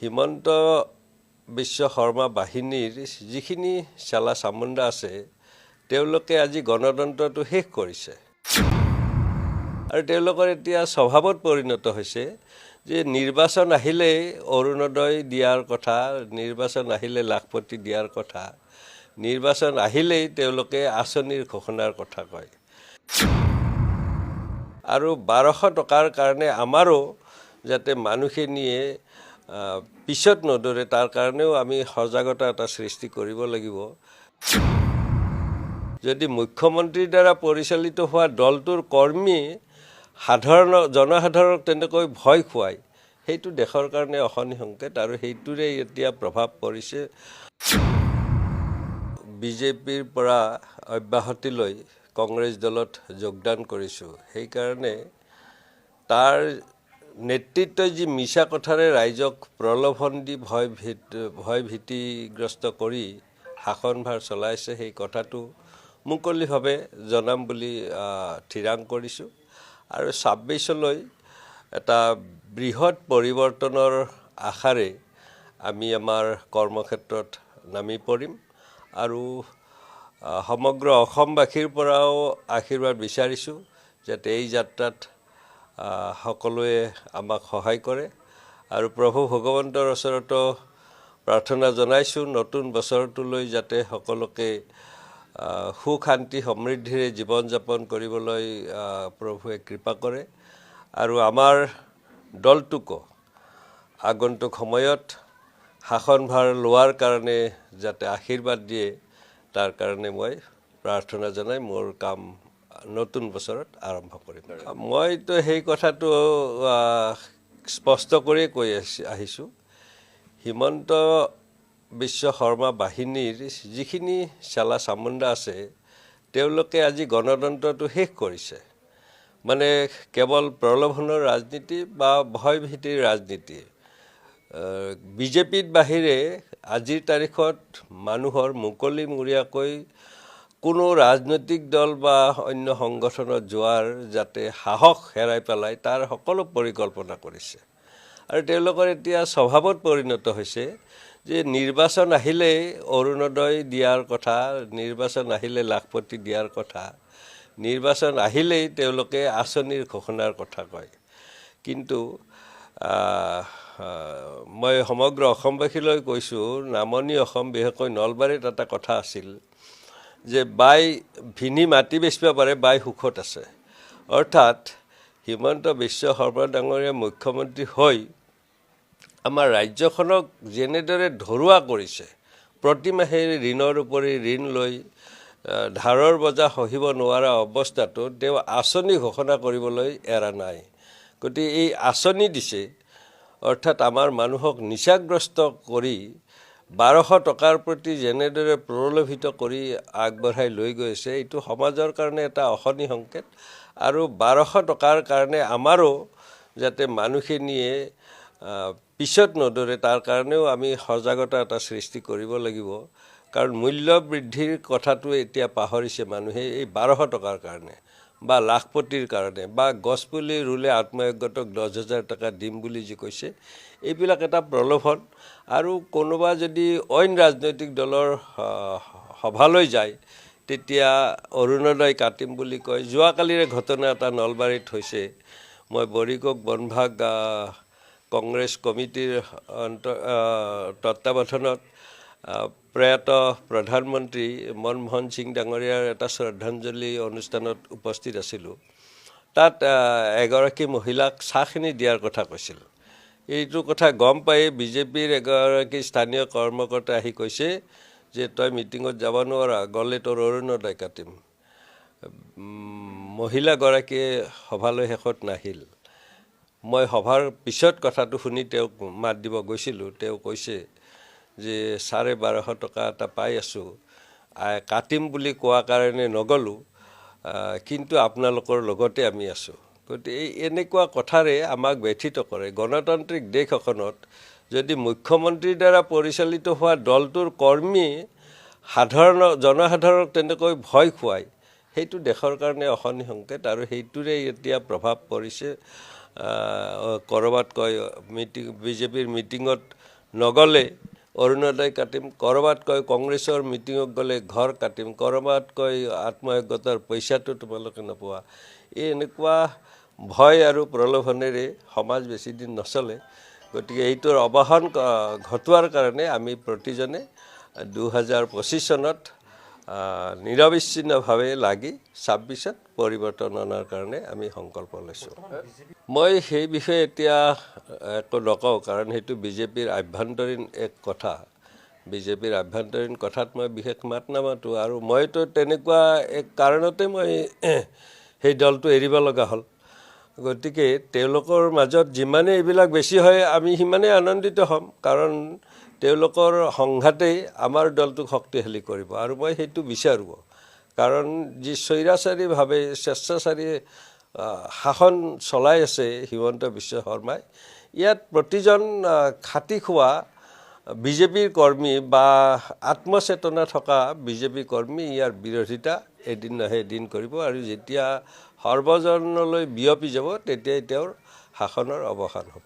হিমন্ত বিশ্ব শৰ্মা বাহিনীৰ যিখিনি চালা চামুণ্ডা আছে তেওঁলোকে আজি গণতন্ত্ৰটো শেষ কৰিছে আৰু তেওঁলোকৰ এতিয়া স্বভাৱত পৰিণত হৈছে যে নিৰ্বাচন আহিলে অৰুণোদয় দিয়াৰ কথা নিৰ্বাচন আহিলে লাখপতি দিয়াৰ কথা নিৰ্বাচন আহিলেই তেওঁলোকে আঁচনিৰ ঘোষণাৰ কথা কয় আৰু 1200 টকাৰ কাৰণে আমাৰো যাতে মানুহখিনিয়ে পিছত নদৰে তাৰ কাৰণেও আমি সজাগতা এটা সৃষ্টি কৰিব লাগিব যদি মুখ্যমন্ত্ৰীৰ দ্বাৰা পৰিচালিত হোৱা দলটোৰ কৰ্মী জনসাধাৰণক তেনেকৈ ভয় খুৱায় সেইটো দেশৰ কাৰণে অশনি সংকেত আৰু সেইটোৰে এতিয়া প্ৰভাৱ পৰিছে বিজেপিৰ পৰা অব্যাহতি লৈ কংগ্ৰেছ দলত যোগদান কৰিছোঁ সেইকাৰণে তাৰ নেতৃত্বই যি মিছা কথাৰে ৰাইজক প্ৰলোভন দি ভয় ভীতিগ্ৰস্ত কৰি শাসনভাৰ চলাইছে সেই কথাটো মুকলিভাৱে জনাম বুলি থিৰাং কৰিছোঁ আৰু 26লৈ এটা বৃহৎ পৰিৱৰ্তনৰ আশাৰে আমি আমাৰ কৰ্মক্ষেত্ৰত নামি পৰিম আৰু সমগ্ৰ অসমবাসীৰ পৰাও আশীৰ্বাদ বিচাৰিছোঁ যাতে এই যাত্ৰাত সকলোৱে আমাক সহায় কৰে আৰু প্ৰভু ভগৱন্তৰ ওচৰতো প্ৰাৰ্থনা জনাইছোঁ নতুন বছৰটোলৈ যাতে সকলোকে সুখ শান্তি সমৃদ্ধিৰে জীৱন যাপন কৰিবলৈ প্ৰভুৱে কৃপা কৰে আৰু আমাৰ দলটোকো আগন্তুক সময়ত শাসনভাৰ লোৱাৰ কাৰণে যাতে আশীৰ্বাদ দিয়ে তাৰ কাৰণে মই প্ৰাৰ্থনা জনাই মোৰ কাম নতুন বছৰত আৰম্ভ কৰিম মইতো সেই কথাটো স্পষ্ট কৰি কৈ আহিছোঁ হিমন্ত বিশ্ব শৰ্মা বাহিনীৰ যিখিনি চালা চামুণ্ডা আছে তেওঁলোকে আজি গণতন্ত্ৰটো শেষ কৰিছে মানে কেৱল প্ৰলোভনৰ ৰাজনীতি বা ভয় ভীতিৰ ৰাজনীতি বিজেপিৰ বাহিৰে আজিৰ তাৰিখত মানুহৰ মুকলিমূৰীয়াকৈ কোনো ৰাজনৈতিক দল বা অন্য সংগঠনত যোৱাৰ যাতে সাহস হেৰাই পেলাই তাৰ সকলো পৰিকল্পনা কৰিছে আৰু তেওঁলোকৰ এতিয়া স্বভাৱত পৰিণত হৈছে যে নিৰ্বাচন আহিলে অৰুণোদয় দিয়াৰ কথা নিৰ্বাচন আহিলে লাখপতি দিয়াৰ কথা নিৰ্বাচন আহিলেই তেওঁলোকে আঁচনিৰ ঘোষণাৰ কথা কয় কিন্তু মই সমগ্ৰ অসমবাসীলৈ কৈছোঁ নামনি অসম বিশেষকৈ নলবাৰীত এটা কথা আছিল যে বাই ভিনি মাটি বেচিব পাৰে বাই সুখত আছে অৰ্থাৎ হিমন্ত বিশ্ব শৰ্মা ডাঙৰীয়া মুখ্যমন্ত্ৰী হৈ আমাৰ ৰাজ্যখনক যেনেদৰে ধৰুৱা কৰিছে প্ৰতিমাহে ঋণৰ উপৰি ঋণ লৈ ধাৰৰ বজা সহিব নোৱাৰা অৱস্থাটো তেওঁ আঁচনি ঘোষণা কৰিবলৈ এৰা নাই গতিকে এই আঁচনি দিছে অৰ্থাৎ আমাৰ মানুহক নিচাগ্ৰস্ত কৰি 1200 টকাৰ প্ৰতি যেনেদৰে প্ৰলোভিত কৰি আগবঢ়াই লৈ গৈছে এইটো সমাজৰ কাৰণে এটা অশনি সংকেত আৰু 1200 টকাৰ কাৰণে আমাৰো যাতে মানুহখিনিয়ে পিছত নদৰে তাৰ কাৰণেও আমি সজাগতা এটা সৃষ্টি কৰিব লাগিব কাৰণ মূল্য বৃদ্ধিৰ কথাটো এতিয়া পাহৰিছে মানুহে এই 1200 টকাৰ কাৰণে বা লাখপতিৰ কাৰণে বা গছপুলি ৰুলে আত্মসহায়ক 10,000 টকা দিম বুলি যি কৈছে এইবিলাক এটা প্ৰলোভন আৰু কোনোবা যদি অইন ৰাজনৈতিক দলৰ সভালৈ যায় তেতিয়া অৰুণোদয় কাটিম বুলি কয় যোৱাকালিৰে ঘটনা এটা নলবাৰীত হৈছে মই বৰিকক বনভাগ কংগ্ৰেছ কমিটিৰ তত্ত্বাৱধানত প্ৰয়াত প্ৰধানমন্ত্ৰী মনমোহন সিং ডাঙৰীয়াৰ এটা শ্ৰদ্ধাঞ্জলি অনুষ্ঠানত উপস্থিত আছিলোঁ তাত এগৰাকী মহিলাক চাহখিনি দিয়াৰ কথা কৈছিল এইটো কথা গম পাই বিজেপিৰ এগৰাকী স্থানীয় কৰ্মকৰ্তা আহি কৈছে যে তই মিটিঙত যাব নোৱাৰা গ'লে তোৰ অৰুণোদয় কাটিম মহিলাগৰাকীয়ে সভালৈ শেষত নাহিল মই সভাৰ পিছত কথাটো শুনি তেওঁক মাত দিব গৈছিলোঁ তেওঁ কৈছে যে 1250 টকা এটা পাই আছোঁ কাটিম বুলি কোৱা কাৰণে নগ'লোঁ কিন্তু আপোনালোকৰ লগতে আমি আছোঁ গতিকে এনেকুৱা কথাৰে আমাক ব্যথিত কৰে গণতান্ত্ৰিক দেশ এখনত যদি মুখ্যমন্ত্ৰীৰ দ্বাৰা পৰিচালিত হোৱা দলটোৰ কৰ্মী জনসাধাৰণক তেনেকৈ ভয় খুৱায় সেইটো দেশৰ কাৰণে অশনি সংকেত আৰু সেইটোৰে এতিয়া প্ৰভাৱ পৰিছে ক'ৰবাত কয় বিজেপিৰ মিটিঙত নগ'লে অৰুণোদয় কাটিম, ক'ৰবাত কয় কংগ্ৰেছৰ মিটিঙত গ'লে ঘৰ কাটিম, ক'ৰবাত কয় আত্মসহায়কতাৰ পইচাটো তোমালোকে নোপোৱা। এই এনেকুৱা ভয় আৰু প্ৰলোভনেৰে সমাজ বেছিদিন নচলে। গতিকে এইটোৰ অৱসান ঘটোৱাৰ কাৰণে আমি প্ৰতিজনে 2025 চনত নিৰবিচ্ছিন্নভাৱে লাগি 26ত পৰিৱৰ্তন অনাৰ কাৰণে আমি সংকল্প লৈছোঁ। মই সেই বিষয়ে এতিয়া একো নকওঁ, কাৰণ সেইটো বিজেপিৰ আভ্যন্তৰীণ এক কথা। বিজেপিৰ আভ্যন্তৰীণ কথাত মই বিশেষ মাত নামাতোঁ, আৰু মইতো তেনেকুৱা এক কাৰণতে মই সেই দলটো এৰিব লগা হ'ল। গতিকে তেওঁলোকৰ মাজত যিমানেই এইবিলাক বেছি হয় আমি সিমানেই আনন্দিত হ'ম, কাৰণ তেওঁলোকৰ সংঘাতেই আমাৰ দলটোক শক্তিশালী কৰিব, আৰু মই সেইটো বিচাৰোঁ। কাৰণ যি স্বৈৰাচাৰীভাৱে স্বেচ্ছাচাৰী শাসন চলাই আছে হিমন্ত বিশ্ব শৰ্মাই, ইয়াত প্ৰতিজন খাটি খোৱা বিজেপিৰ কৰ্মী বা আত্মচেতনা থকা বিজেপি কৰ্মী ইয়াৰ বিৰোধিতা এদিন নহয় এদিন কৰিব, আৰু যেতিয়া সৰ্বজনলৈ বিয়পি যাব তেতিয়াই তেওঁৰ শাসনৰ অৱসান হ'ব।